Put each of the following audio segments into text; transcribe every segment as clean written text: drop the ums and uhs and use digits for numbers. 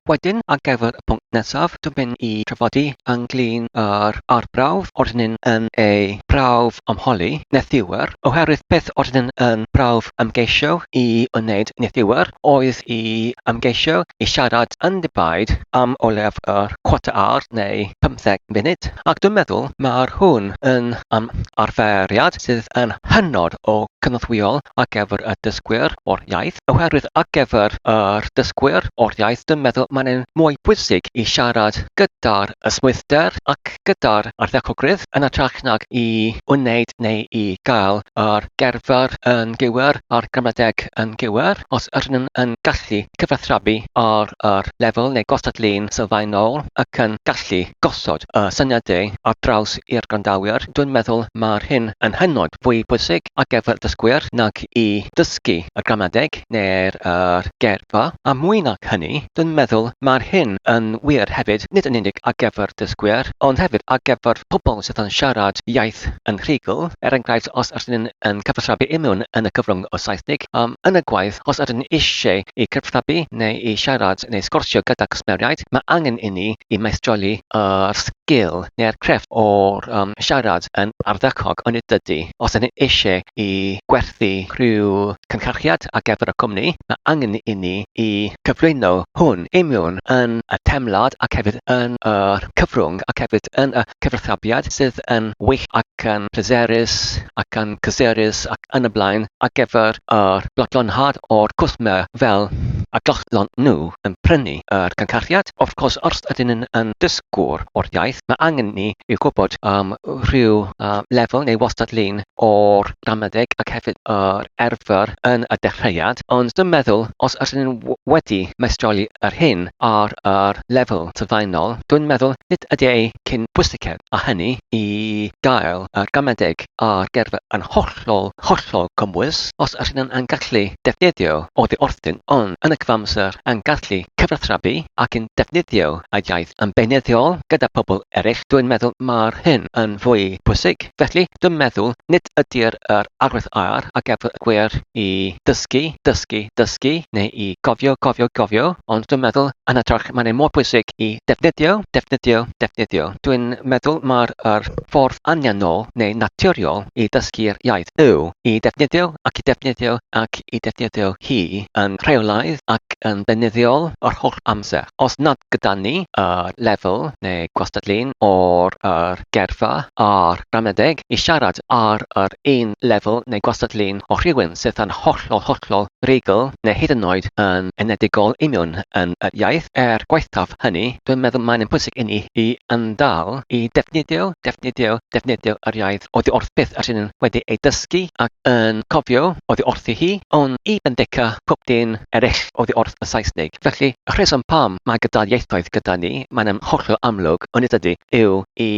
Wedyn, ar gyfer y pwnc nesaf, dwi'n mynd i trafodi ynglyn yr arbrawf ordyn yn ei prawf ymholi nethiwr, oherwydd beth ordyn yn prawf ymgeisio i wneud nethiwr oedd i ymgeisio i siarad yn ddibaid am o lef yr cwarter awr neu 15 munud. Ac dwi'n meddwl mae'r hwn yn arferiad sydd yn hynod o cynorthwyol ar gyfer y dysgwyr o'r iaith. Oherwydd ar gyfer yr dysgwyr o'r iaith, dwi'n meddwl mae'n mwy bwysig i siarad gyda'r ysmwythder ac gyda'r ardderchogrydd yn ytrach nag i wneud neu i gael yr gerfer yn gywir a'r gramadeg yn gywir. Os ydyn nhw'n gallu cyfathrebu ar lefel neu gostadlun sylfaenol ac yn gallu gosod y syniadau ar draws i'r grandawyr, dwi'n meddwl mae'r hyn yn hynod fwy bwysig ar gyfer dysgwyr nag i dysgu y gramadeg neu'r gerfa. A mwy nag hynny, dwi'n meddwl mae'r hyn yn wir hefyd, nid yn unig ar gyfer dysgwyr, ond hefyd ar gyfer pobl sydd yn siarad iaith yn rhugl. Enghraifft, os ydyn yn cyfathrebu imiwn yn y cyfrwng o Saesnig, yn y gwaith, os ydyn eisiau i cyfathrebu neu i siarad neu sgorsio gyda cwsmeriaid, mae angen i ni i meistroli yr sgil neu'r crefft o'r siarad yn ardderchog ond nid ydy. Os ydyn eisiau i gwerthu rhyw cynhyrchiad ar gyfer y cwmni, mae angen i ni i cyflwyno hwn imiwn yn y temlad ac hefyd yn y cyfrwng ac hefyd yn y cyfathrebiad sydd yn wych ac yn pleserus ac yn cysurus ac yn y blaen ar gyfer yr glodlonhad o'r cwsmer fel a glodlon nhw yn prynu yr cynhyrchiad. Of course, os ydyn yn dysgwr o'r iaith, mae angen ni i gwybod rhyw lefel neu wastadlun o'r gramadeg ac hefyd yr erfer yn y dechreuad. Ond dwi'n meddwl, os ydyn wedi meistroli yr hyn ar yr lefel sylfaenol, dwi'n meddwl nid ydy ei cyn bwysicedd a hynny i gael yr gramadeg a'r gerfer yn hollol cymwys. Os ydyn yn gallu defnyddio oddi wrthyn, ond yn y cyfamser yn gallu cyfathrebu ac yn defnyddio y iaith yn beunyddiol gyda pobl eraill, dwi'n meddwl mae'r hyn yn fwy bwysig. Felly, dwi'n meddwl nid ydy'r agwedd ar gyfer y gwir i dysgu neu i gofio, ond dwi'n meddwl yn ytrach mae'n mor bwysig i defnyddio. Dwi'n meddwl mae'r ffordd anianol neu naturiol i dysgu'r iaith yw i defnyddio hi yn rheolaidd ac yn beunyddiol yr holl amser. Os nad gyda ni lefel neu gwastadlun o'r gerfa a'r gramadeg i siarad ar yr un lefel neu gwastadlun o rhywun sydd yn hollol rhugl neu hyd yn oed yn enedigol imiwn yn y iaith. Gwaethaf hynny, dwi'n meddwl mae'n bwysig i ni i yndal i defnyddio yr iaith oddi wrth beth ydyn wedi ei dysgu ac yn cofio oddi wrthi hi, ond i bendica pob dyn eraill oddi wrth y Saesnig. Felly, y rheswm pam mae gyda ieithoedd gyda ni, mae'n hollol amlwg, ond nid ydy, yw i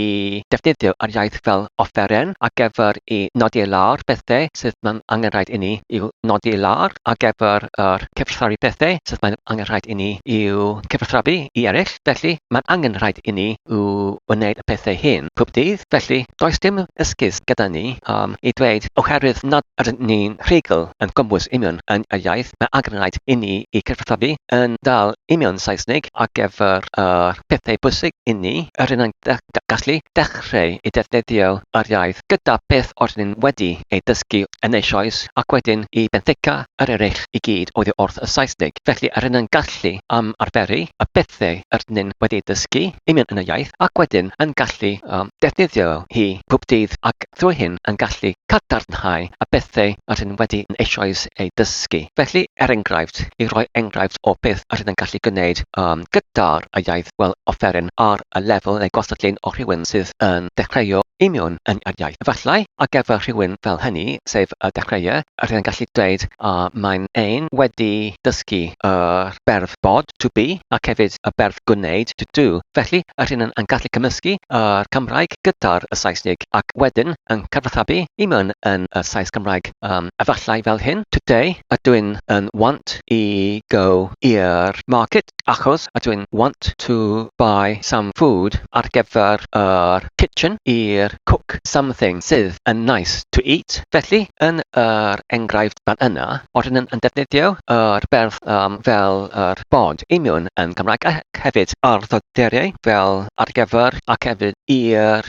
defnyddio yr iaith fel offeren ar gyfer i nodi lawr bethau sydd mae'n angen rhaid i ni i'w nodi lawr ar gyfer yr cyfathrebu bethau sydd mae'n angen rhaid i ni i'w cyfathrebu i eraill. Felly, mae'n angen rhaid i ni i'w wneud y pethau hyn pob dydd. Felly, does dim esgus gyda ni i dweud oherwydd nad ydyn ni'n rhugl yn gymwys imiwn yn y iaith, mae angen rhaid i ni i cyfathrebu yn dal imiwn Saesnig ar gyfer pethau bwysig i ni ydyn yn gallu dechrau i defnyddio yr iaith gyda beth ydyn wedi ei dysgu yn eisoes ac wedyn i benthyca yr eraill i gyd oddi wrth y Saesnig. Felly, ydyn yn gallu arferu y bethau ydyn wedi dysgu imiwn yn y iaith ac wedyn yn gallu defnyddio hi pob dydd ac drwy hyn yn gallu cadarnhau y bethau ydyn wedi yn eisoes ei dysgu. Felly, enghraifft, i roi enghraifft o beth ydyn yn gallu gwneud gyda'r iaith offeren ar y lefel neu gwastadlun o rhywun sydd yn dechreuo imiwn yn yr iaith. Efallai, ar gyfer rhywun fel hynny, sef y dechreuau, ydyn yn gallu dweud mae'n ein wedi dysgu berf bod, to be, ac hefyd y berf gwneud, to do. Felly, ydyn yn gallu cymysgu yr Cymraeg gyda'r y Saesnig ac wedyn yn cyfathrebu imiwn yn y Saes Cymraeg. Efallai fel hyn, today ydyn yn want i go i'r market achos ydw i'n want to buy some food ar gyfer kitchen i'r cook something sydd yn nice to eat. Felly, yn enghraifft fan yna, ordyn yn defnyddio berf fel bod imiwn yn Gymraeg ac hefyd arddodiadau fel ar gyfer ac hefyd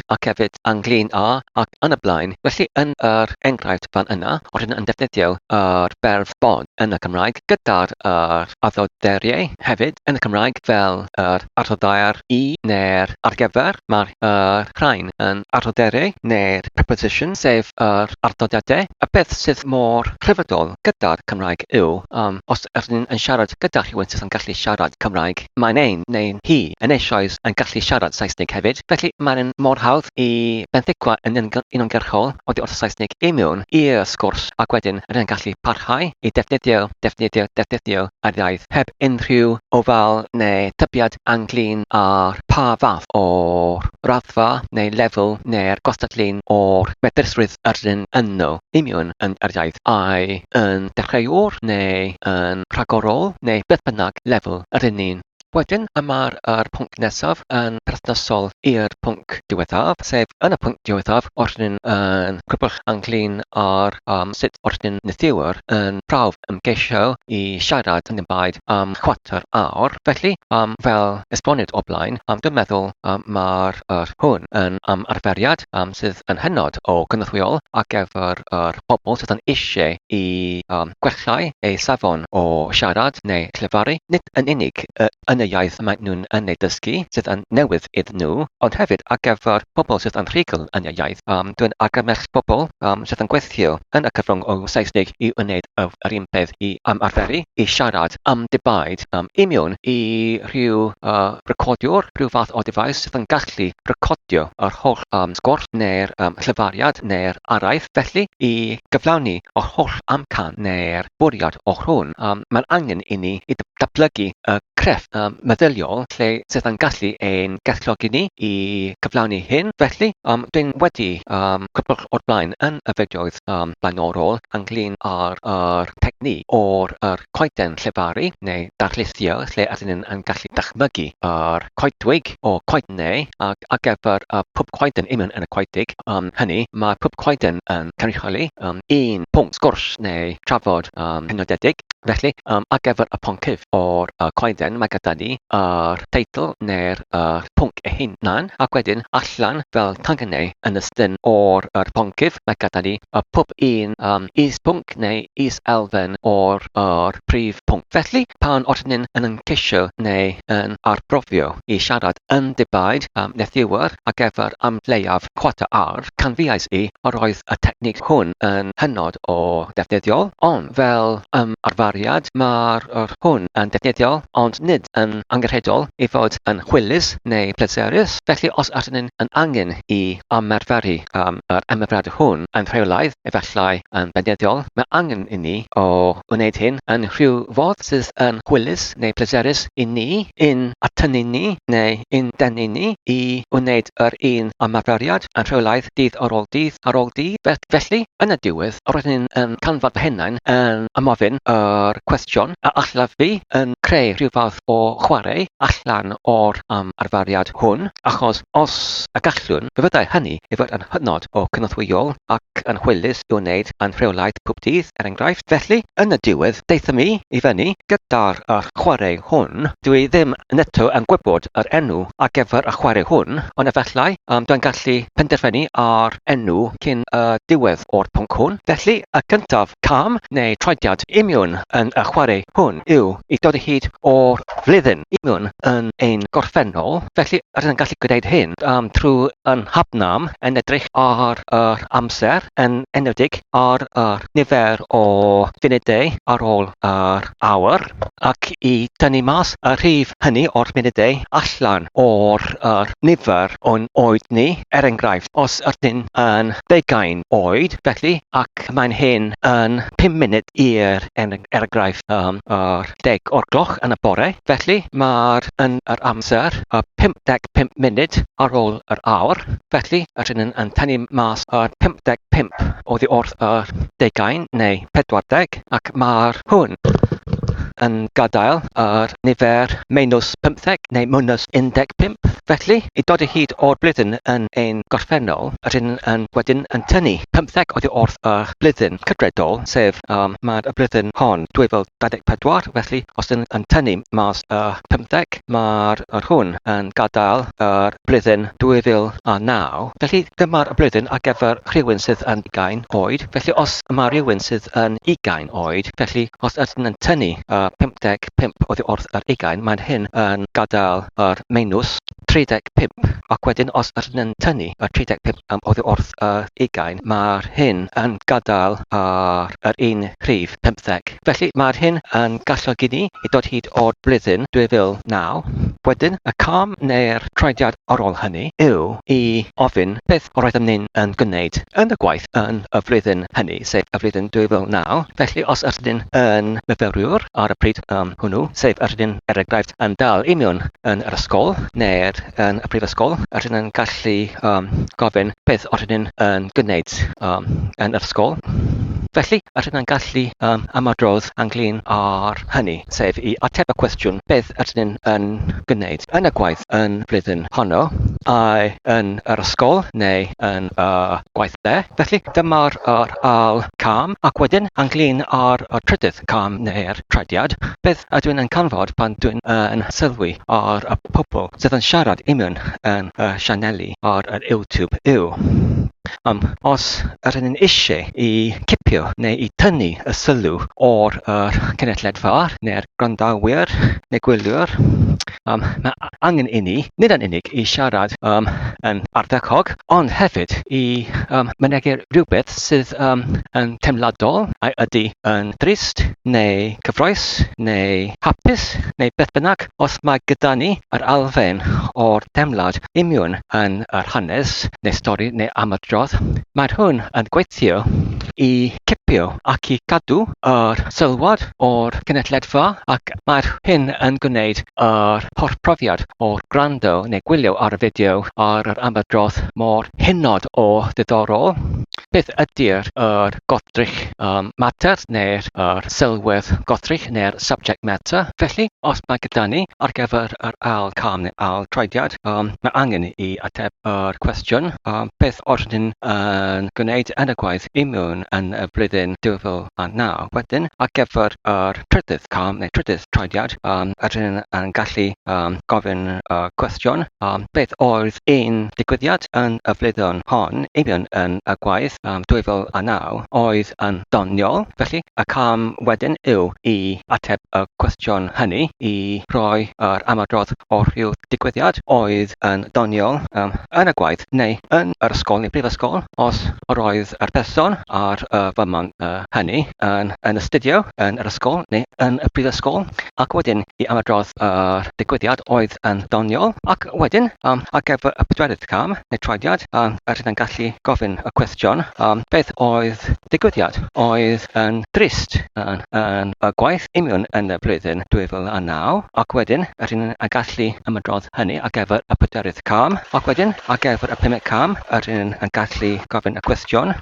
ac hefyd anglyn ac yn y blaen. Felly, yn enghraifft fan yna, ordyn yn defnyddio berf bod yn y Gymraeg gyda'r arddodiadau hefyd yn y Gymraeg fel arddodiadau'r neu'r ar gyfer. Mae'r rhain yn arddodiadau neu'r preposition sef arddodiadau. Y beth sydd mor rhyfeddol gyda'r Cymraeg yw os ydyn yn siarad gyda rhywun sydd yn gallu siarad Cymraeg, mae'n ein neu hi yn eisoes yn gallu siarad Saesnig hefyd. Felly mae'n mor hawdd i benthycwa yn uniongyrchol oddi wrth Saesnig i mewn i'r sgwrs ac wedyn rydyn yn gallu parhau i defnyddio ar iaith heb unrhyw ofal neu tybiad anglyn ar pa fath o'r raddfa neu lefel neu'r gwastadlun o'r medrusrwydd ydyn yno imiwn yn yr iaith ai yn ddecheuwr neu yn rhagorol neu beth bynnag lefel ydyn ni'n. Wedyn, yma'r pwnc nesaf yn perthnasol i'r pwnc diwethaf, sef yn y pwnc diwethaf, ordyn yn gwybwch anglyn ar sut ordyn ddecheuwr yn prawf ymgeisio i siarad yn ddibaid am 4 awr. Felly, fel esboniad o blaen, dwi'n meddwl mae'r hwn yn arferiad sydd yn hynod o gynorthwyol ar gyfer pobl sydd yn eisiau i gwellhau eu safon o siarad neu llefaru, nid yn unig yn y iaith mae nhw'n ei dysgu sydd yn newydd iddyn nhw, ond hefyd ar gyfer pobl sydd yn rhugl yn y iaith. Dwi'n argymell pobl sydd yn gweithio yn y cyfrwng o Saesnig i wneud yr un peth i arferu i siarad am ddibaid imiwn i rhyw recordiwr, rhyw fath o device sydd yn gallu recordio yr holl sgwrs neu'r llyfariad neu'r araith. Felly i gyflawni o'r holl amcan neu'r bwriad o hwn, mae'n angen i ni i datblygu y crefft meddyliol lle sydd yn gallu ein galluogi ni i gyflawni hyn. Felly, dwi'n wedi gwybod o'r blaen yn y fideoedd blaenorol ynglyn ar technique o'r coeden llefaru neu darlithio lle ydyn yn gallu dychmygu coedwig o coednau ac ar gyfer pwb coeden imiwn yn y coedig. Hynny, mae pwb coeden yn cynrychioli un pwnc sgwrs neu trafod hynodedig. Felly, ar gyfer y poncif o'r coeden, mae gyda ni teitl neu'r pwnc eu hunan ac wedyn allan fel tangynnau yn ystyn o'r poncif, mae gyda ni pwb un is-pwnc neu is-elfen o'r prif pwnc. Felly, pan ordyn yn ceisio neu yn arbrofio i siarad yn ddibaid ddecheuwr ar gyfer am leiaf 4 awr, canfuais i yr oedd y technig hwn yn hynod o ddefnyddiol, ond fel arfariad mae'r hwn yn ddefnyddiol, ond nid yn anghyfredol i fod yn chwilus neu pleserus. Felly, os ydyn yn angen i ymarferu yr ymarferiad hwn yn rheolaidd, efallai yn beneddiol, mae angen i ni o wneud hyn yn rhyw fodd sydd yn chwilus neu pleserus i ni, un atynnu ni neu un denu ni i wneud yr un ymarferiad yn rheolaidd dydd ar ôl dydd. Felly, yn y diwedd, rydyn yn canfod fy hunain yn ymofyn yr cwestiwn a allaf fi yn creu rhyw fath o chwarae allan o'r arfariad hwn, achos os y gallwn, fe fyddai hynny i fod yn hynod o cynorthwyol ac yn chwilus i wneud yn rheolaidd pob dydd, enghraifft. Felly, yn y diwedd, deithio mi i fyny gyda'r chwarae hwn. Dwi ddim neto yn gwybod yr enw ar gyfer y chwarae hwn, ond efallai dwi'n gallu penderfynu ar enw cyn y diwedd o'r pwnc hwn. Felly, y gyntaf cam neu troediad imiwn yn y chwarae hwn yw i dod o hyd o'r flwyddyn imiwn yn ein gorffennol. Felly, rydyn yn gallu gwneud hyn trwy yn habnam yn edrych ar amser yn enwedig ar nifer o funudau ar ôl yr awr ac i dynnu mas y rhif hynny o'r munudau allan o'r nifer o'n oed ni. Enghraifft, os ydyn yn 20 oed, felly, ac mae'n hyn yn 5 munud i'r enghraifft 10 o'r gloch yn y bore. Felly, mae'r amser 55 munud ar ôl yr awr. Felly, ydyn yn tynnu mas 55 oddi wrth 20 neu 40 ac mae'r hwn yn gadael ar nifer -15 neu -15. Felly, i dod o hyd o'r blwyddyn yn ein gorffennol, rydyn yn wedyn yn tynnu 15 oddi wrth y blwyddyn cydredol, sef mae'r blwyddyn hon 2024. Felly, os ydyn yn tynnu mas y 15, mae'r hwn yn gadael yr blwyddyn 2009. Felly, dyma'r blwyddyn ar gyfer rhywun sydd yn 20 oed. Felly, os mae rhywun sydd yn 20 oed, felly os ydyn yn tynnu 55 oddi wrth yr 20, mae'n hyn yn gadael yr -35. Ac wedyn, os ydyn yn tynnu y 35 oddi wrth yr 20, mae'r hyn yn gadael ar yr 1/50. Felly, mae'r hyn yn galluogi ni i dod hyd o'r blwyddyn 2009. Wedyn, y cam neu'r treidiad ar ôl hynny yw i ofyn beth roeddwn ni'n yn gwneud yn y gwaith yn y flwyddyn hynny, sef y flwyddyn 2009. Felly, os ydyn yn myfyriwr ar y pryd hwnnw, sef ydyn er enghraifft yn dal i mewn yn yr ysgol neu'r yn y prifysgol, ydyn yn gallu gofyn beth ydyn yn gwneud yn yr ysgol. Felly, ydyn yn gallu ymadrodd ynglyn ar hynny, sef i ateb y cwestiwn beth ydyn yn gwneud yn y gwaith yn flwyddyn honno, ai yn yr ysgol neu yn gwaith le. Felly, dyma'r ail cam, ac wedyn ynglyn ar y trydydd cam neu'r treidiad, beth ydw i'n canfod pan dwi'n yn sylwi ar y pobl sydd yn siarad i mewn yn y sianeli ar yr YouTube yw. Os ydyn ni'n eisiau i cipio neu i tynnu y sylw o'r cenedlaethfa neu'r gwrandawyr neu gwylwyr, mae angen i ni, nid yn unig i siarad yn ardderchog, ond hefyd i mynegu rhywbeth sydd yn teimladol, ai ydy yn drist neu cyffroes neu hapus neu beth bynnag. Os mae gyda ni yr elfen o'r teimlad i mewn yn yr hanes neu stori neu ymadrodd, mae'r hwn yn gweithio i cipio ac i cadw yr sylwad o'r cenedlaethfa, ac mae'r hyn yn gwneud yr holl profiad o'r gwrando neu gwylio ar y fideo ar yr ymadrodd mor hynod o ddiddorol. Beth ydy'r godrych mater neu'r sylwedd godrych neu'r subject matter? Felly, os mae gyda ni ar gyfer yr ail cam neu ail treidiad, mae angen i ateb yr cwestiwn beth ydyn yn gwneud yn y gwaith i mewn yn y blwyddyn 2009. Wedyn, ar gyfer yr trydydd cam neu trydydd treidiad, ydyn yn gallu gofyn y cwestiwn beth oedd un digwyddiad yn y flwyddyn hon i mewn yn y gwaith 2009 oedd yn doniol. Felly, y cam wedyn yw i ateb y cwestiwn hynny, i roi yr ymadrodd o rhyw digwyddiad oedd yn doniol yn y gwaith neu yn yr ysgol neu brifysgol, os roedd yr person ar fymon hynny yn astudio yn yr ysgol neu yn y brifysgol, ac wedyn i ymadrodd yr digwyddiad oedd yn doniol. Ac wedyn, ar gyfer y pedwerydd cam neu treidiad, ydyn yn gallu gofyn y cwestiwn beth oedd digwyddiad oedd yn drist yn y gwaith i mewn yn y blwyddyn 2009, ac wedyn ydyn yn gallu ymadrodd hynny ar gyfer y pedwerydd cam, ac wedyn ar gyfer y pumed cam ydyn yn gallu gofyn y cwestiwn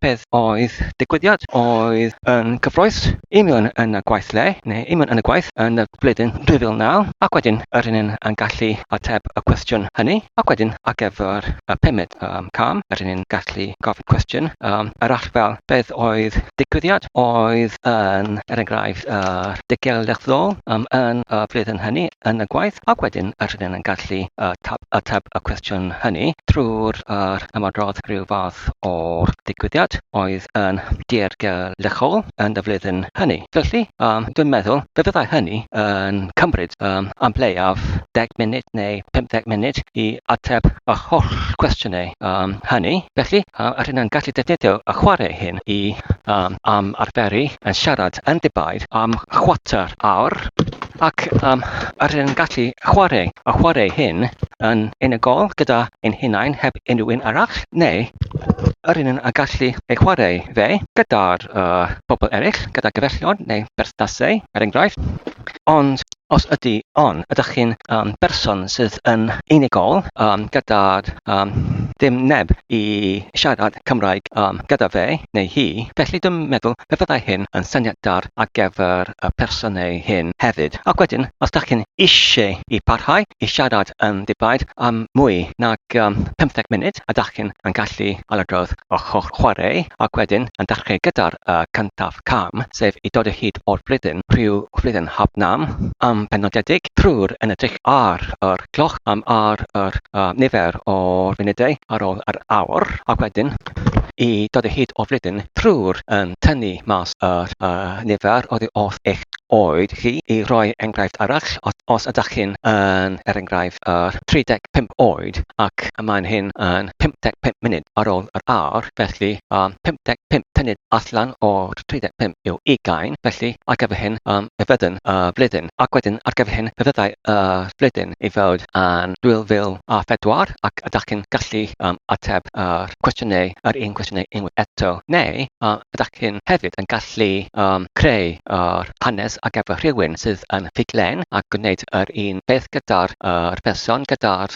beth oedd digwyddiad oedd yn cyffroes i mewn yn y gwaith le neu i mewn yn y gwaith yn y blwyddyn 2009, ac wedyn ydyn yn gallu ateb y cwestiwn hynny, ac wedyn ar gyfer y pumed cam ydyn yn gallu gofyn cwestiwn arall fel beth oedd digwyddiad oedd yn er enghraifft diweddglo yn y flwyddyn hynny yn y gwaith, ac wedyn ydyn yn gallu ateb y cwestiwn hynny trwy'r ymadrodd rhyw fath o'r digwyddiad oedd yn diweddglo yn y flwyddyn hynny. Felly, dwi'n meddwl fe fyddai hynny yn cymryd am leiaf 10 munud neu 15 munud i ateb y holl cwestiynau hynny. Felly, ydyn yn gallu defnyddio y chwarae hyn i arferu yn siarad yn ddibaid am chwarter awr, ac ydyn yn gallu chwarae hyn yn unigol gyda ein hunain heb unrhyw un arall, neu ydyn yn gallu ei chwarae fe gyda'r bobl eraill, gyda gyfellion neu berthnasau, er enghraifft. Ond os ydych chi'n berson sydd yn unigol gyda'r dim neb i siarad Cymraeg gyda fe neu hi, felly dwi'n meddwl fe fyddai hyn yn syniadar ar gyfer y personau hyn hefyd. Ac wedyn, os ydych chi'n eisiau i parhau i siarad yn ddibaid am mwy nag 15 munud, ydych chi'n gallu aladrodd o chwarae ac wedyn yn dechrau gyda'r cyntaf cam, sef i dod o hyd o'r flwyddyn rhyw flwyddyn habnam penodedig trwy'r yn edrych ar yr cloch ar yr nifer o'r funudau ar ôl yr awr ac wedyn i dod o hyd o flwyddyn trwy'r yn tynnu mas yr nifer oddi wrth eich oed chi i roi enghraifft arall os ydych chi'n enghraifft 35 oed ac mae'n hyn yn 55 munud ar ôl yr awr, felly 55 munud allan o'r 35 yw 20, felly ar gyfer hyn y fyddyn flwyddyn ac wedyn ar gyfer hyn y fyddai flwyddyn i fod yn 2004 ac ydych chi'n gallu ateb yr cwestiynau yr un cwestiynau unwaith eto neu ydych chi'n hefyd yn gallu creu hanes ar gyfer rhywun sydd yn ffuglen ac gwneud yr un beth gyda'r person gyda'r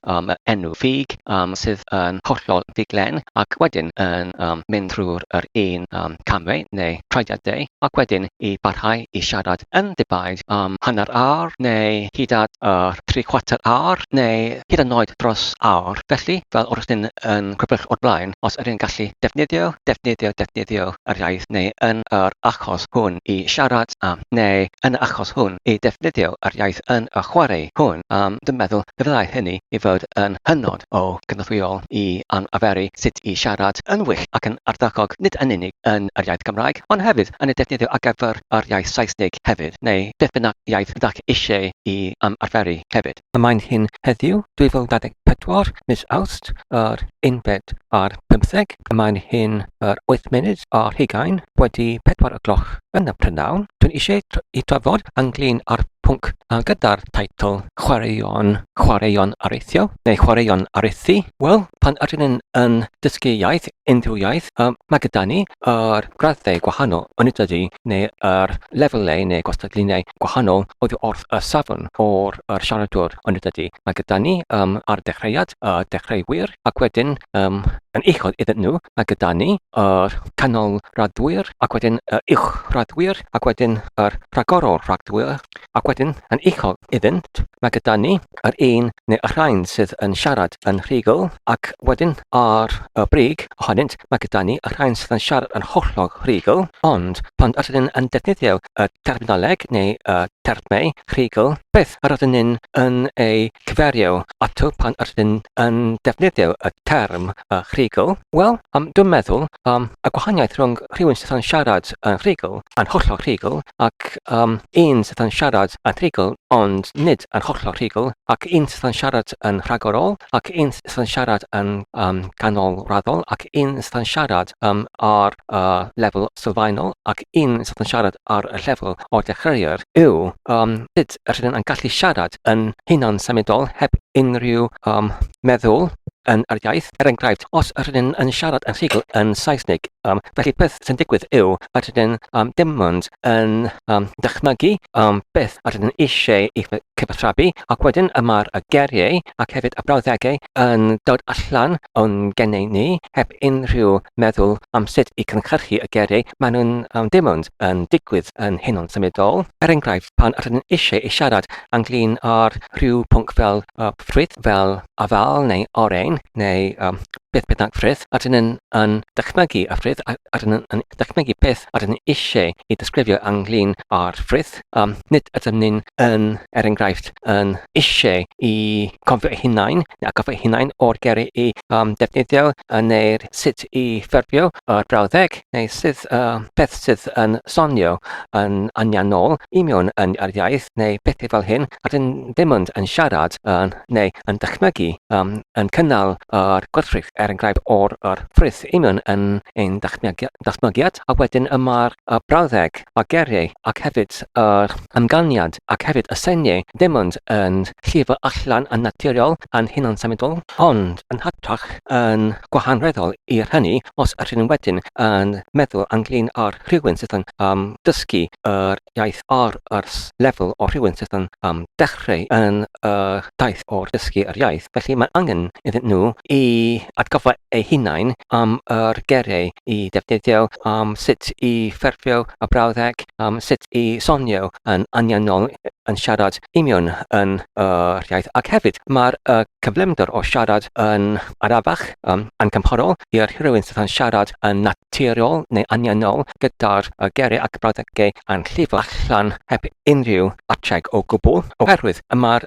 enw ffug sydd yn hollol ffuglen ac wedyn yn mynd trwy'r un camau neu trwyddadau ac wedyn i barhau i siarad yn ddibaid hanner awr neu hyd at 3/4 awr neu hyd yn oed dros awr. Felly, fel wrth yn crybwyll o'r blaen, os ydych chi'n gallu defnyddio yr iaith neu yn yr achos hwn i siarad neu yn y achos hwn i defnyddio yr iaith yn y chwarae hwn, dwi'n meddwl y byddai hynny i fod yn hynod o gynorthwyol i aferu sut i siarad yn wyllt ac yn ardderchog nid yn unig yn yr iaith Gymraeg, ond hefyd yn ei defnyddio ar gyfer yr iaith Saesnig hefyd, neu beth bynnag iaith ydych eisiau i arferu hefyd. Mae'n hyn heddiw 2024 mis Awst yr 11:15. Mae'n hyn yr 8 munud ar 20 wedi 4 gloch yn y prynawn. Dwi'n eisiau i trafod ynglyn â'r pwnc gyda'r teitl chwaraeon areithio neu chwaraeon areithi. Wel, pan ydyn yn dysgu iaith, unrhyw iaith, mae gyda ni yr graddau gwahanol yn ydy neu yr lefelau neu gwastadlinau gwahanol oddi wrth y safon o'r siaradwr yn ydy. Mae gyda ni ar dechreuad y dechreuwyr ac wedyn yn uchod iddyn nhw, mae gyda ni yr canolraddwyr ac wedyn y uwchraddwyr ac wedyn yr rhagorol rhagdwyr ac wedyn yn uchod iddynt, mae gyda ni yr un neu y rhain sydd yn siarad yn rhugl ac wedyn ar y brig ohonynt mae gyda ni y rhain sydd yn siarad yn hollol rhugl, ond pan ydyn yn defnyddio y terminoleg neu y termau rhugl, beth yr ydyn yn ei cyferio ato pan ydyn yn defnyddio y term rhugl? Wel, dwi'n meddwl y gwahaniaeth rhwng rhywun sydd yn siarad yn rhugl, yn hollol rhugl, ac un sydd yn siarad yn rhugl, ond nid yn hollol rhugl, ac un sydd yn siarad yn rhagorol, ac un sydd yn siarad yn ganolraddol, ac un sydd yn siarad ar lefel sylfaenol, ac un sydd yn siarad ar y lefel o'r dechreuwyr yw sut ydyn yn gallu siarad yn hunan symudol heb unrhyw meddwl yn yr iaith. Er enghraifft, os ydyn yn siarad yn rhugl yn Saesnig, felly beth sy'n digwydd yw ydyn dim ond yn dychmygu beth ydyn eisiau i cyfathrebu ac wedyn mae'r geiriau ac hefyd y brawddegau yn dod allan o'n gennau ni heb unrhyw meddwl sut i cynhyrchu y geiriau. Maen nhw'n dim ond yn digwydd yn hunan symudol. Er enghraifft, pan ydyn eisiau i siarad ynglyn ar rhyw pwnc fel ffrwyth, fel afal neu oren, neu beth bynnag ffrwyth, ydyn yn dychmygu y ffrwyth, ydyn yn dychmygu beth ydyn eisiau i ddisgrifio ynglyn â'r ffrwyth. Nid ydyn ni'n er enghraifft yn eisiau i cofio hunain, neu gofio hunain o'r geiriau i defnyddio, neu sut i ffurfio y brawddeg, neu beth sydd yn sonio yn anianol i mewn yn yr iaith, neu bethau fel hyn, ydyn ddim ond yn siarad neu yn dychmygu yn cynnal yr gwerthrych er enghraifft o'r ffrwyth i mewn yn ein datblygiad, a wedyn mae'r brawddeg a geiriau ac hefyd yr ymganiad ac hefyd y seniau ddim ond yn llifo allan yn naturiol yn hunan symudol, ond yn hytrach yn gwahanweddol i'r hynny os ydyn nhw wedyn yn meddwl ynglyn â'r rhywun sydd yn dysgu yr iaith ar yr lefel o rhywun sydd yn dechrau yn daith o'r dysgu yr iaith. Felly mae angen iddyn nhw i atgoffa ei hunain am geiriau I ddefnyddio, sut I ffurfio y brawddeg, sut I sonio yn aniannol yn siarad union yn iaith. Ac hefyd, mae'r cyflymder o siarad yn arafach, yn cymhorol i'r rhywun sydd yn siarad yn naturiol neu aniannol gyda'r geiriau ac brawddegau yn llifo allan heb unrhyw atreg o gwbl. Oherwydd mae'r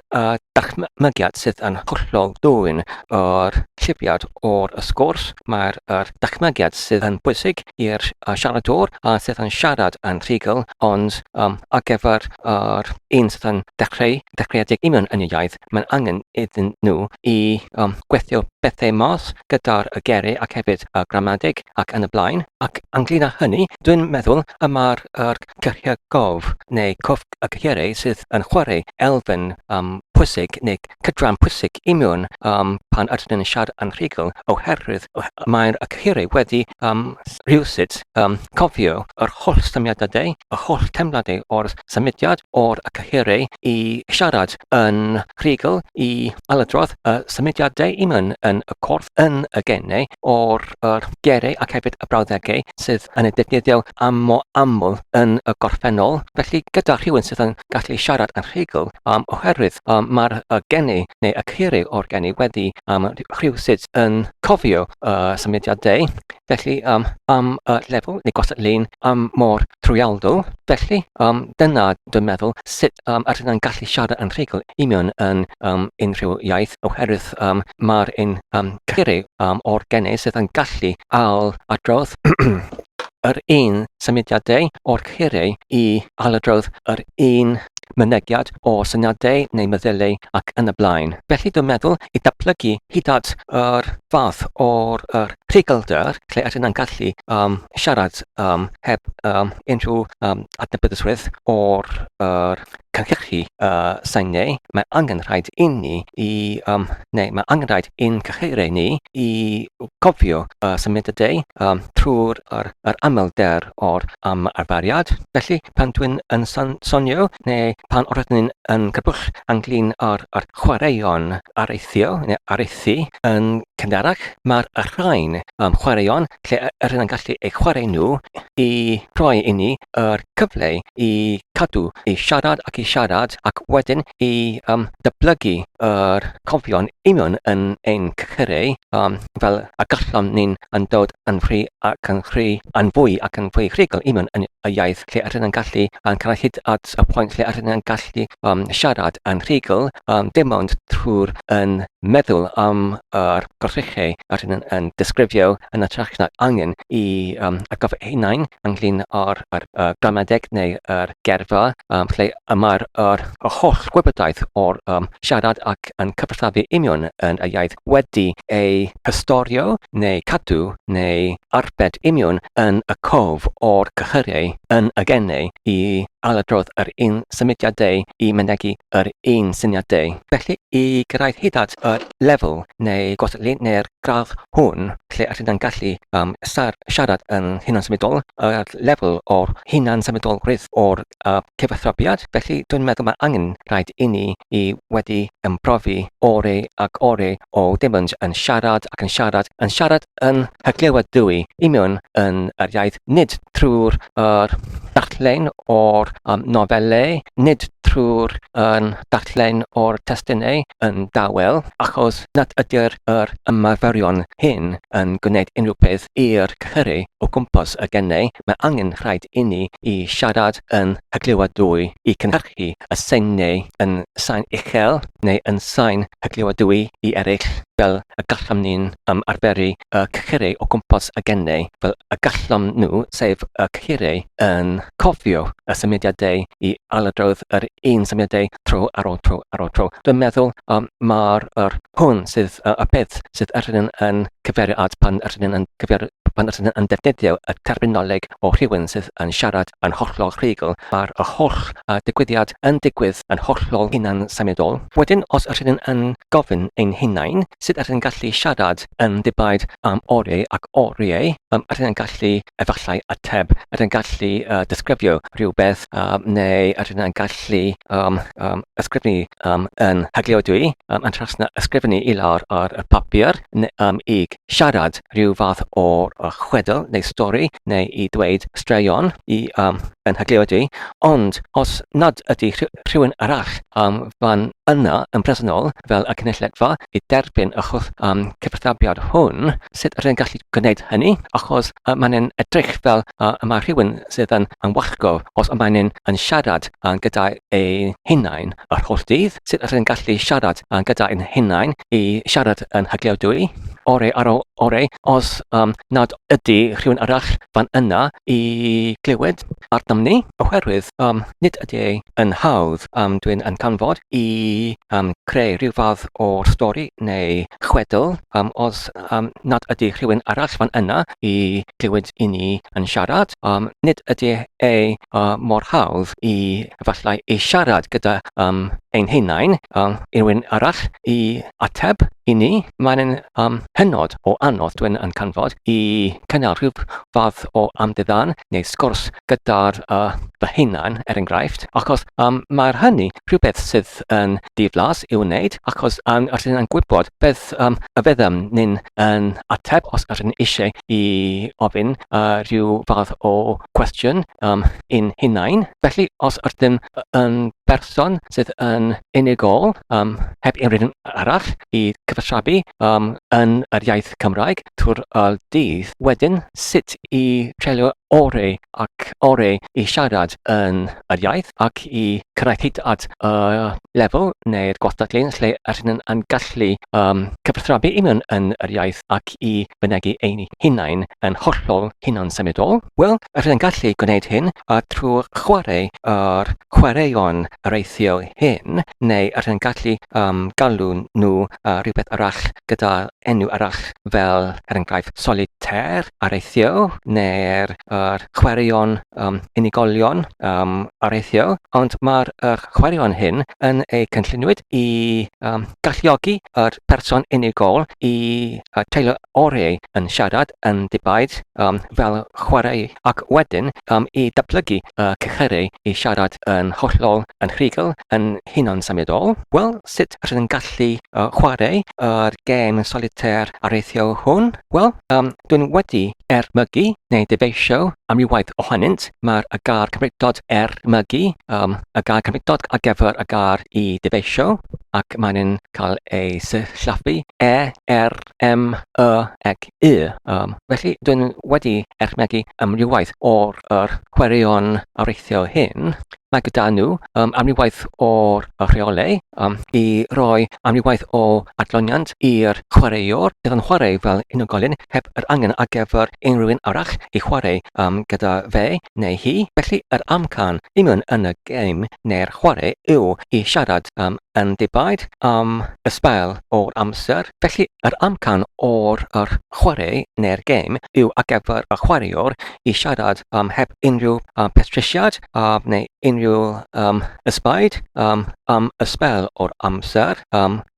dychmygiad sydd yn hollol dwyn o'r llifiad o'r sgwrs. Mae'r dychmygiad sydd yn bwysig i'r siaradwr sydd yn siarad yn rhugl, ond ar gyfer un sydd yn dechreuedig union yn y iaith, mae'n angen iddyn nhw I gweithio bethau mas gyda'r geiriau ac hefyd gramadeg ac yn y blaen. Ac ynglŷn â hynny, dwi'n meddwl y mae'r geiriau gof neu cwff y geiriau sydd yn chwarae elfen pwysig neu cydran pwysig union pan ydyn nhw'n siarad yn rhugl, oherwydd mae'r geiriau wedi rhywsut cofio yr holl symudiadau, y holl temladau o'r symudiad o'r geiriau I siarad yn rhugl I aladrodd y symudiadau union yn y corff yn y gennau o'r geiriau ac hefyd y brawddegau sydd yn y defnyddio aml yn y gorffennol. Felly gyda rhywun sydd yn gallu siarad yn rhugl, oherwydd mae'r gennau neu y geiriau o'r gennau wedi rhywsut yn cofio symudiadau. Felly am lefel neu gostadlun mor trwyaldol. Felly dyna dwi'n meddwl sut ydyn nhw'n gallu siarad yn rhugl union yn unrhyw iaith, oherwydd mae'r geiriau o'r gennau sydd yn gallu adrodd yr un symudiadau o'r geiriau I aladrodd yr un mynegiad o syniadau neu meddylau ac yn y blaen. Felly dwi'n meddwl I datblygu hyd at yr fath o'r rhugylder lle ydyn nhw'n gallu siarad heb unrhyw adnabyddusrwydd o'r cynhyrchu sainau. Mae angen rhaid I ni mae angen rhaid i'n cycheiriau ni I cofio symudiadau trwy'r amlder o'r arfariad. Felly pan dwi'n yn sonio neu pan ydyn yn cyrbwll ynglyn â'r chwaraeon areithio neu areithi yn cynharach, mae'r rhain chwaraeon lle ydyn nhw'n gallu eu chwarae nhw I rhoi I ni yr cyfle I cadw I siarad ac I siarad ac wedyn I datblygu yr cofion union yn ein cycheiriau fel y gallwn ni'n dod yn fwy ac yn fwy rhugl union yn y iaith lle ydyn nhw'n gallu cyrraedd hyd at y pwynt lle ydyn nhw'n gallu siarad yn rhugl dim ond trwy'r yn meddwl am yr gorchrichau ydyn nhw'n disgrifio yn ytrach na angen I atgoffa hunain ynglyn â'r gramadeg neu yr gerfa lle mae'r holl gwybodaeth o'r siarad ac yn cyfathrebu union yn y iaith wedi ei hystorio neu cadw neu arbed union yn y cof o'r cycheiriau yn y gennau I aladrodd yr un symudiadau I mynegu yr un syniadau. Felly I gyrraedd hyd at y lefel neu gostadlun neu'r gradd hwn lle ydyn nhw'n gallu siarad yn hunan-symudol, y lefel o'r hunan-symudolrwydd o'r cyfathrebiad. Felly dwi'n meddwl mae angen rhaid I ni I wedi ymprofi orau ac orau o dim ond yn siarad ac yn siarad yn hyglywadwy union yn yr iaith, nid trwy'r darllen o'r nofelau, nid trwy'r darllen o'r testunau yn dawel, achos nad ydy'r ymarferion hyn yn gwneud unrhyw beth i'r cycheiriau o gwmpas y gennau. Mae angen rhaid I ni I siarad yn hyglywadwy I cynhyrchu y seinau yn sain uchel neu yn sain hyglywadwy I eraill fel y gallwn ni'n arferu y cycheiriau o gwmpas y gennau, fel y gallwn nhw, sef y cycheiriau yn cofio y symudiadau I aladrodd yr un symudiadau tro ar ôl tro. Dwi'n meddwl mae'r hwn sydd y peth sydd ydyn yn cyfeirio at pan ydyn yn defnyddio y terminoleg o rhywun sydd yn siarad yn hollol rhugl. Mae'r holl digwyddiad yn digwydd yn hollol hunan-symudol. Wedyn, os ydyn yn gofyn ein hunain, sut ydyn yn gallu siarad yn ddibaid am oriau ac oriau, ydyn yn gallu efallai ateb, ydyn yn gallu disgrifio rhywbeth neu ydyn yn gallu ysgrifennu yn hyglywadwy yn tras na ysgrifennu I lawr ar y papur I siarad rhyw fath o chwedl neu stori neu i dweud straeon yn hygliodi, ond os nad ydy rhywun arall fan yna yn bresennol fel y cynulleidfa i derbyn y cyfathrebiad hwn, sut rydyn gallu gwneud hynny? Achos maen nhw'n edrych fel yma rhywun sydd yn wallgo os maen nhw'n siarad gyda ei hunain yr holl dydd, sut rydyn gallu siarad gyda ein hunain i siarad yn hygliadwy? Ore ar ore, os nad ydy rhywun arall fan yna i glywed arnom ni, oherwydd nid ydy ei yn hawdd dwi'n yn canfod i creu rhyw fath o'r stori neu chwedl os nad ydy rhywun arall fan yna i glywed i ni yn siarad. Nid ydy ei mor hawdd i efallai i siarad gyda ein hunain unrhyw arall i ateb i ni. Mae'n hynod o anodd dwi'n yn canfod i cynnal rhyw fath o amddidan neu sgwrs gyda'r fy hunain enghraifft, achos mae'r hynny rhywbeth sydd yn diflas i'w wneud, achos rydyn yn gwybod beth y fyddem ni'n yn ateb os rydyn eisiau i ofyn rhyw fath o cwestiwn un hunain. Felly os rydyn yn berson sydd yn unigol heb unrhyw arall i cyfathrebu yn yr iaith Cymraeg trwy'r dydd, wedyn sut i treulio ore ac ore i siarad yn yr iaith ac i cyrraedd hyd at lefel neu'r gwastatglyn lle rydyn yn gallu cyfathrebu i mewn yn yr iaith ac i fynegu ein hunain yn hollol hunan symudol. Wel, rydyn gallu gwneud hyn trwy chwarae yr chwaraeon areithio hyn, neu rydyn gallu galw nhw rhywbeth arall gyda enw arall fel enghraifft solitêr, areithio, neu'r chwaraeon unigolion areithio, ond mae'r chwaraeon hyn yn ei cynlluniwyd i galluogi yr person unigol i treulio oriau yn siarad yn ddibaid fel chwarae ac wedyn i datblygu cychyrau i siarad yn hollol yn rhugl yn hunan symudol. Wel, sut rydyn gallu chwarae yr gêm solitêr areithio hwn? Wel, dwi'n wedi ermygu neu dyfeisio amrywaith ohonynt. Mae'r gar Cymreictod ermygu, y gar Cymreictod ar gyfer y gar i dyfeisio, ac maen nhw'n cael ei sillafu ac y. Felly dwi'n wedi ermygu amrywaith o'r chwaraeon areithio hyn. Mae gyda nhw amrywaith o'r rheolau i roi amrywaith o adloniant i'r chwaraewr sydd yn chwarae fel unigolyn heb yr angen ar gyfer unrhyw un arall i chwarae gyda fe neu hi. Felly yr amcan i mewn yn y gêm neu'r chwarae yw i siarad yn ddibaid ysbail o'r amser. Felly yr amcan o'r chwarae neu'r gêm yw ar gyfer y chwaraewr i siarad heb unrhyw pestrisiad neu unrhyw ysbaid ysbail o'r amser,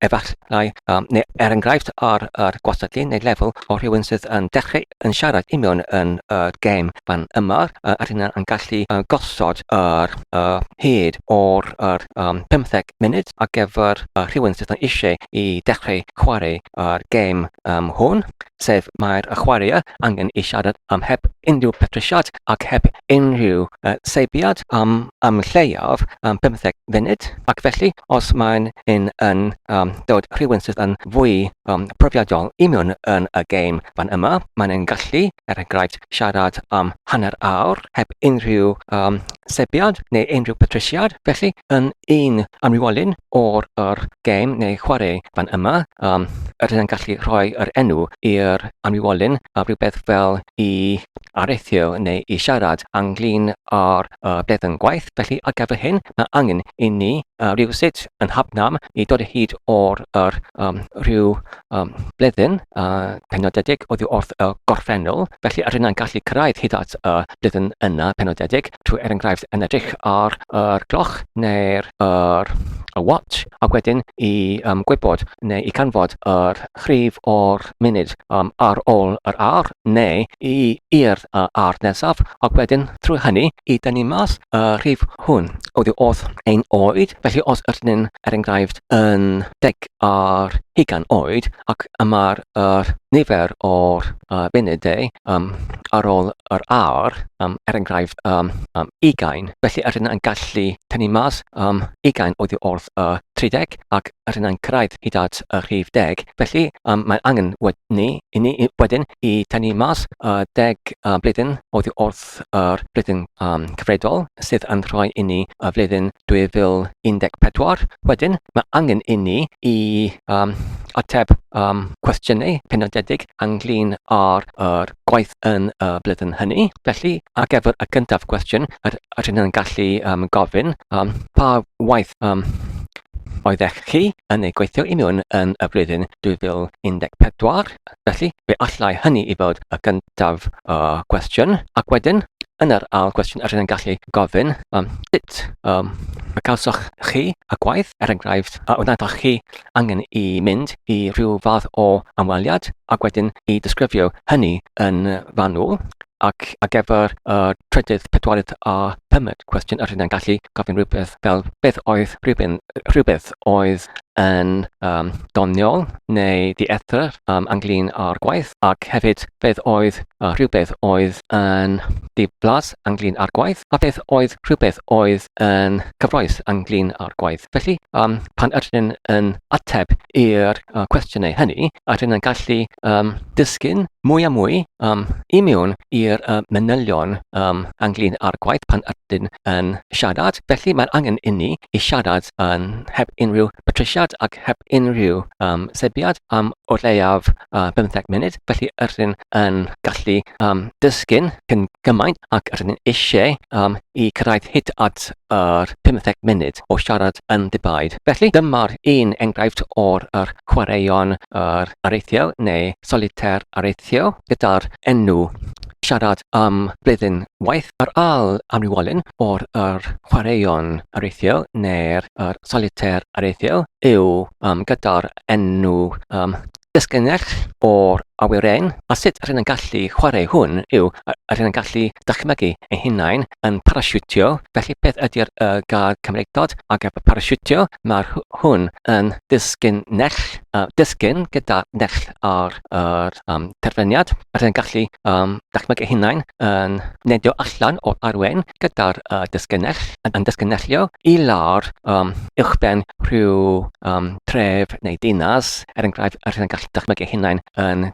efallai neu enghraifft ar gwastatglyn neu lefel o rhywun sydd yn dechrau yn siarad i mewn yn y gêm fan yma, rydyn yn gallu gosod yr hyd o'r 15 munud ar gyfer rhywun sydd yn eisiau i dechrau chwarae yr gêm hwn, sef mae'r chwarae'r angen i siarad heb unrhyw petrisiad ac heb unrhyw seibiad am lleiaf 15 munud. Ac felly, os mae'n yn dod rhywun sydd yn fwy profiadol i mewn yn y gêm fan yma, mae'n gallu, enghraifft, siarad am hanner awr heb unrhyw seibiad neu unrhyw petrisiad. Felly, yn un amrywolyn o'r gêm neu chwarae fan yma, rydyn yn gallu rhoi yr enw i'r amrywolyn rhywbeth fel i areithio neu i siarad ynglyn â'r bleddyn gwaith. Felly, ar gyfer hyn, mae angen i ni rhywsut yn hapnam i dod o hyd o'r rhyw bleddyn penodedig oddi wrth y gorffennol. Felly, rydyn yn gallu cyrraedd hyd at y bleddyn yna penodedig trwy enghraifft yn edrych ar yr gloch neu'r watch, a wedyn i gwybod neu i canfod yr rhif o'r munud ar ôl yr awr neu i'r awr nesaf, ac wedyn trwy hynny i dynnu mas y rhif hwn oddi wrth ein oed. Felly os ydyn enghraifft yn 10 ar 20 oed ac mae'r nifer o'r munudau ar ôl yr awr, enghraifft 20, felly yr hyn yn gallu tynnu mas 20 oddi wrth 30 ac yr hyn yn cyrraedd hyd at y rhif 10. Felly mae'n angen wedyn i tynnu mas 10 blwyddyn oddi wrth yr blwyddyn cyfredol sydd yn rhoi i ni y flwyddyn 2014. Wedyn mae angen i ni i ateb cwestiynau penodedig ynglyn â'r gwaith yn y blwyddyn hynny. Felly, ar gyfer y gyntaf cwestiwn, rydyn yn gallu gofyn pa waith oeddech chi yn ei gweithio i mewn yn y blwyddyn 2014. Felly, fe allai hynny i fod y gyntaf cwestiwn. Ac wedyn, yn yr ail cwestiwn, rydyn yn gallu gofyn sut y gawsoch chi y gwaith, enghraifft, wnaethoch chi angen i mynd i rhyw fath o ymweliad ac wedyn i disgrifio hynny yn fanwl. Ac ar gyfer trydydd, pedwaredd a pymyd cwestiwn, rydyn yn gallu gofyn rhywbeth fel beth oedd rhywbeth oedd yn doniol neu ddiethyr ynglyn â'r gwaith, ac hefyd beth oedd rhywbeth oedd yn ddiflas ynglyn â'r gwaith, a beth oedd rhywbeth oedd yn cyfroes ynglyn â'r gwaith. Felly, pan rydyn yn ateb i'r cwestiynau hynny, rydyn yn gallu disgyn mwy a mwy i mewn i'r manylion ynglyn â'r gwaith pan ydyn yn siarad. Felly mae'n angen i ni i siarad heb unrhyw patrisiad ac heb unrhyw sebiad o leiaf 15 munud. Felly rydyn yn gallu disgyn cyn gymaint ac rydyn eisiau i cyrraedd hyd at yr 15 munud o siarad yn ddibaid. Felly dyma'r un enghraifft o'r chwaraeon areithio neu solitêr areithio gyda'r enw siarad blwyddyn waith. Yr ail amrywolyn o'r chwaraeon areithio neu'r solitêr areithio yw gyda'r enw dysgynell o'r awyren. A sut rydyn yn gallu chwarae hwn yw rydyn yn gallu dychmygu ei hunain yn parasiwtio. Felly beth ydy'r gair Cymreigdod ac efo parasiwtio? Mae hwn yn disgyn gyda nell ar terfyniad. Rydyn yn gallu dychmygu ei hunain yn nedio allan o'r arwen gyda'r disgynell, yn disgynellio i lawr uwchben rhyw tref neu dinas. Enghraifft, rydyn yn gallu dychmygu ei hunain yn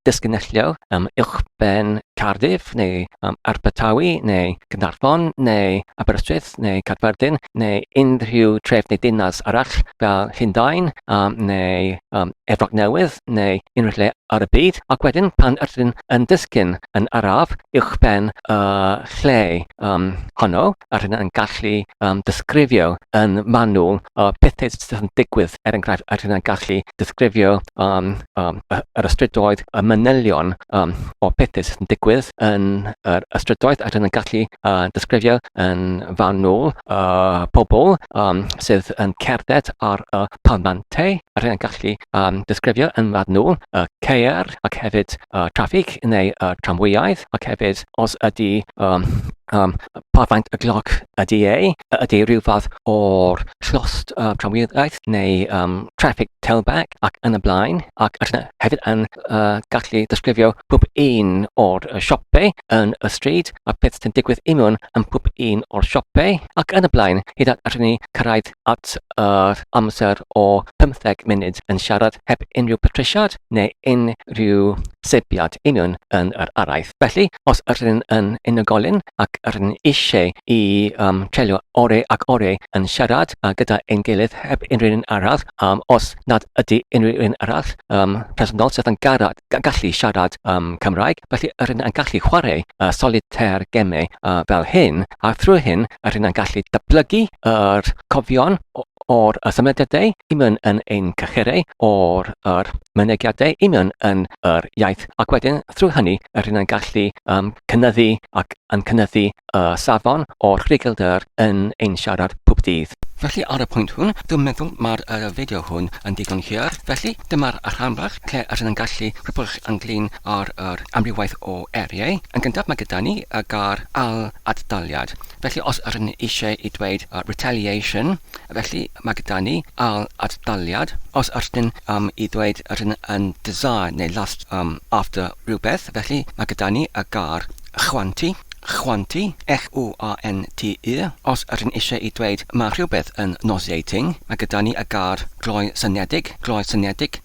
disgynellio uwchben Cardiff neu Abertawe neu Gaernarfon neu Aberystwyth neu Caerfyrddin neu unrhyw tref neu dinas arall fel Llundain neu Efrog Newydd neu unrhyw lle ar y byd. Ac wedyn pan rydyn yn disgyn yn araf uwchben lle honno, rydyn yn gallu disgrifio yn manwl pethau sydd yn digwydd. Enghraifft, rydyn yn gallu disgrifio yr ystrydoedd, y manylion o pethau sydd yn digwydd yn yr ystrydoedd. Rydyn yn gallu disgrifio yn fanwl pobl sydd yn cerdded ar y palmantau. Rydyn yn gallu disgrifio yn fanwl ceir ac hefyd traffig neu tramwyaidd, ac hefyd os ydy pa faint y gloc ydy rhyw fath o'r llost tramwyaidd neu traffic tailback ac yn y blaen. Ac hefyd yn gallu disgrifio pob un o'r siopau yn y stryd a beth sy'n digwydd i mewn yn pob un o'r siopau ac yn y blaen hyd at rydyn ni cyrraedd at amser o 15 munud yn siarad heb unrhyw patrisiad neu unrhyw sebiad i mewn yn yr araith. Felly, os rydyn yn unigolyn ac rydyn eisiau i treulio orau ac orau yn siarad gyda ein gilydd heb unrhyw un arall, os nad ydy unrhyw un arall presennol sydd yn gallu siarad Cymraeg, felly rydyn yn gallu chwarae solitêr gemau fel hyn, a thrwy hyn rydyn yn gallu datblygu yr cofion o'r symudiadau i mewn yn ein cychurau o'r mynegiadau i mewn yn yr iaith. Ac wedyn, thrwy hynny, rydyn yn gallu cynyddu ac yn cynyddu safon o'r rhugl yn ein siarad pob dydd. Felly ar y pwynt hwn, dwi'n meddwl mae'r fideo hwn yn digon hir. Felly dyma'r rhanbarth lle rydyn yn gallu rhywbeth ynglyn â'r amrywaith o eriau. Yn gyntaf mae gyda ni gair al-adaliad. Felly os rydyn eisiau i dweud retaliation, felly mae gyda ni al-adaliad. Os rydyn i dweud rydyn yn desire neu lust after rhywbeth, felly mae gyda ni gair chwanti. Chwanti, chwanti. Os rydyn eisiau i dweud mae rhywbeth yn nauseating, mae gyda ni gair gloi synedig, gloi-synedig,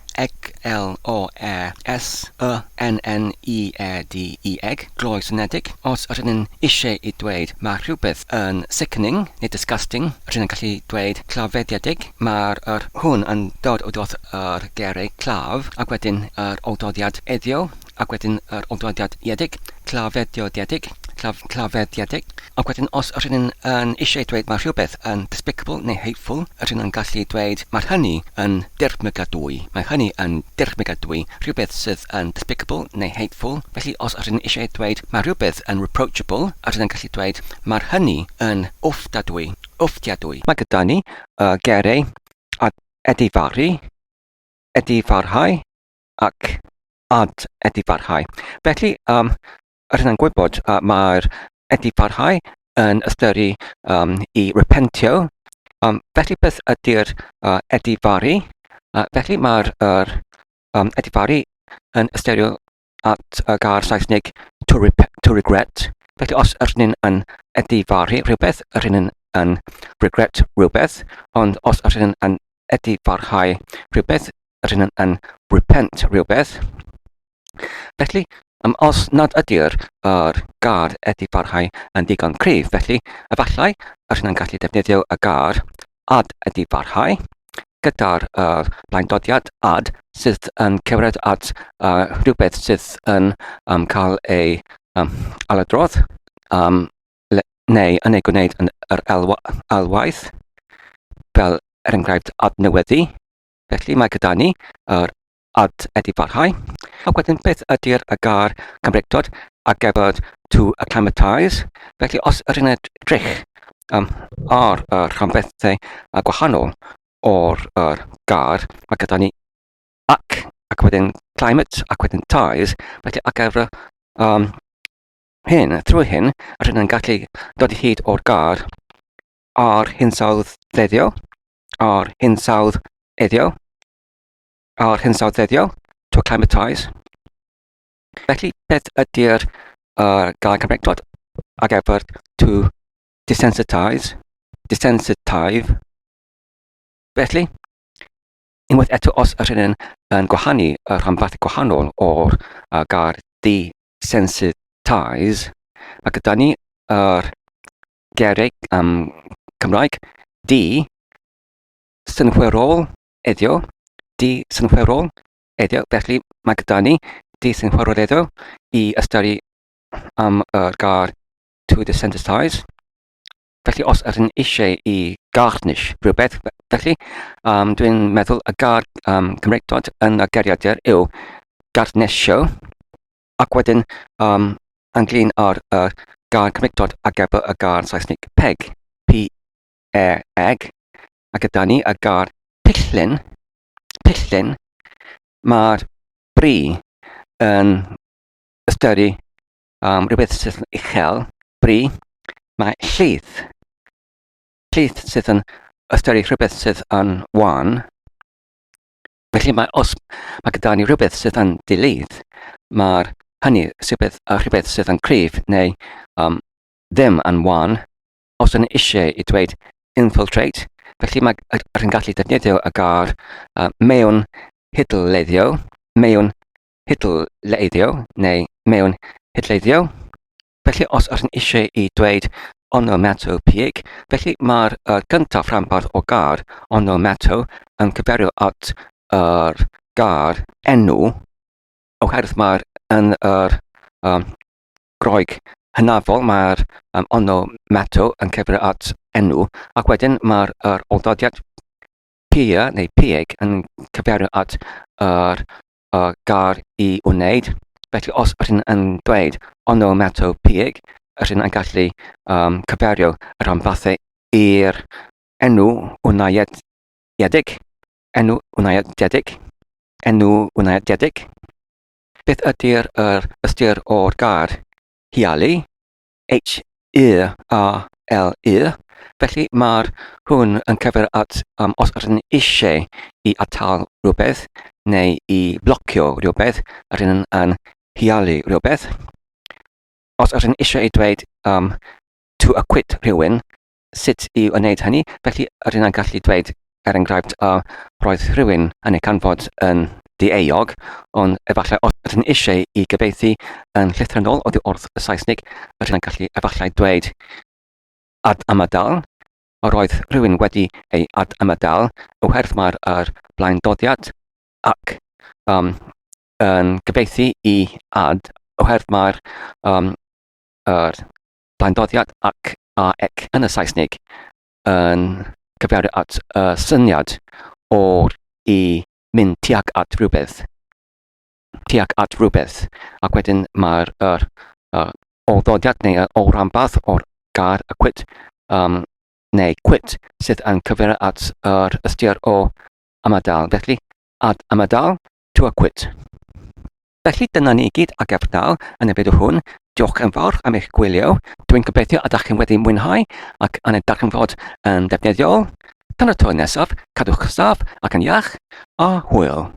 gloi synedig. Os rydyn eisiau i dweud mae rhywbeth yn sickening neu disgusting, rydyn yn gallu dweud clafediedig. Mae'r hwn yn dod o ddoth yr geiriau claf, ac wedyn yr oldodiad eddio, ac wedyn yr oldodiad iedig, clafediedig. Ac wedyn os rydyn yn eisiau dweud mae rhywbeth yn despicable neu hateful, rydyn yn gallu dweud mae hynny yn dirmygadwy. Mae hynny yn dirmygadwy, rhywbeth sydd yn despicable neu hateful. Felly os rydyn eisiau dweud mae rhywbeth yn reproachable, rydyn yn gallu dweud mae hynny yn wfftadwy. Mae gyda ni geiriau edifarhau ac ad-edifarhau. Felly rydyn yn gwybod mae'r edifarhau yn ystyru i repentio. Felly beth ydy'r edifaru? Felly mae'r edifaru yn ystyru at gair Saesnig to regret. Felly os rydyn yn edifaru rhywbeth, rydyn yn regret rhywbeth, ond os rydyn yn edifarhau rhywbeth, rydyn yn repent rhywbeth. Felly, os nad ydy'r gair edifarhau yn digon cryf, felly efallai rydyn yn gallu defnyddio y gair ad-edifarhau gyda'r blaendodiad ad sydd yn cewred at rhywbeth sydd yn cael ei aladrodd neu yn ei gwneud yn yr alwaith, fel enghraifft adnewyddu. Felly mae gyda ni yr ad-edifarhau. Ac wedyn beth ydy'r gair Cymreictod ar gyfer to acclimatise. Felly os rydyn yn edrych ar rhanbarthau gwahanol o'r gair, mae gyda ni ac wedyn climate ac wedyn ties. Felly ar gyfer trwy hyn, rydyn yn gallu dod i hyd o'r gair ar hinsawdd ddeddio, to acclimatise. Felly, beth ydy'r gair Cymreictod ar gyfer to desensitise? Felly, unwaith eto os rydyn yn gwahanu y rhanbarthau gwahanol o'r gair desensitise, mae gyda ni geiriau Cymraeg synhwyrol eddio. Felly mae gyda ni synhwyrol eddio i ystyru am y gair to desensitise. Felly os rydyn eisiau i garnish rhywbeth, felly dwi'n meddwl y gair Cymreictod yn y geiriadur yw garnisio, ac wedyn ynglyn â'r gair Cymreictod ar gyfer y gair Saesnig peg, p-e-eg, a gyda ni y gair pillyn. Mae'r bri yn ystyru rhywbeth sydd yn uchel, bri. Mae llith sydd yn ystyru rhywbeth sydd yn wan. Felly os mae gyda ni rhywbeth sydd yn dilydd, mae'r hynny rhywbeth sydd yn cryf neu ddim yn wan. Os yn eisiau i dweud infiltrate, felly mae'n gallu defnyddio y gair mewn hydleiddio neu mewn hydleiddio. Felly os rydyn eisiau i dweud onomatopoeic, felly mae'r gyntaf rhanbarth o gair onomato yn cyfeirio at yr gair enw, oherwydd mae'r yn yr Groeg hynafol, mae'r onomato yn cyfeirio at enw, ac wedyn mae'r oldodiad pia neu pieg yn cyfeirio at yr gair i wneud. Felly os rydyn yn dweud onomatopoeic, rydyn yn gallu cyfeirio y rhanbarthau i'r enw wnaiediedig, enw wnaiediedig, enw wnaiediedig. Beth ydy'r ystyr o'r gair hialu? H-I-A-L-U. Felly mae'r hwn yn cyfer at os ydyn eisiau i atal rhywbeth neu i blocio rhywbeth, ydyn yn hialu rhywbeth. Os ydyn eisiau i dweud to acquit rhywun, sut i wneud hynny? Felly ydyn yn gallu dweud, enghraifft, roedd rhywun yn ei canfod yn ddieuog, ond efallai os ydyn eisiau i gyfieithu yn llythrennol oddi wrth y Saesnig, ydyn yn gallu efallai dweud ad amadal, roedd rhywun wedi ei ad amadal, oherwydd mae'r blaendodiad ac yn gyfieithu i ad, oherwydd mae'r blaendodiad ac a ec yn y Saesnig yn cyfeirio at syniad o'r i mynd tuag at rhywbeth. Ac wedyn mae'r oddodiad neu o ranbarth o'r gair acquit neu quit sydd yn cyfeirio at yr ystyr o amadal. Felly, ad amadal, to acquit. Felly dyna ni gyd a gefnal yn y fideo hwn. Diolch yn fawr am eich gwylio. Dwi'n gobeithio ydych chi'n wedi mwynhau ac yn y darllenfod yn ddefnyddiol. Tan y tro nesaf, cadwch saff ac yn iach a hwyl.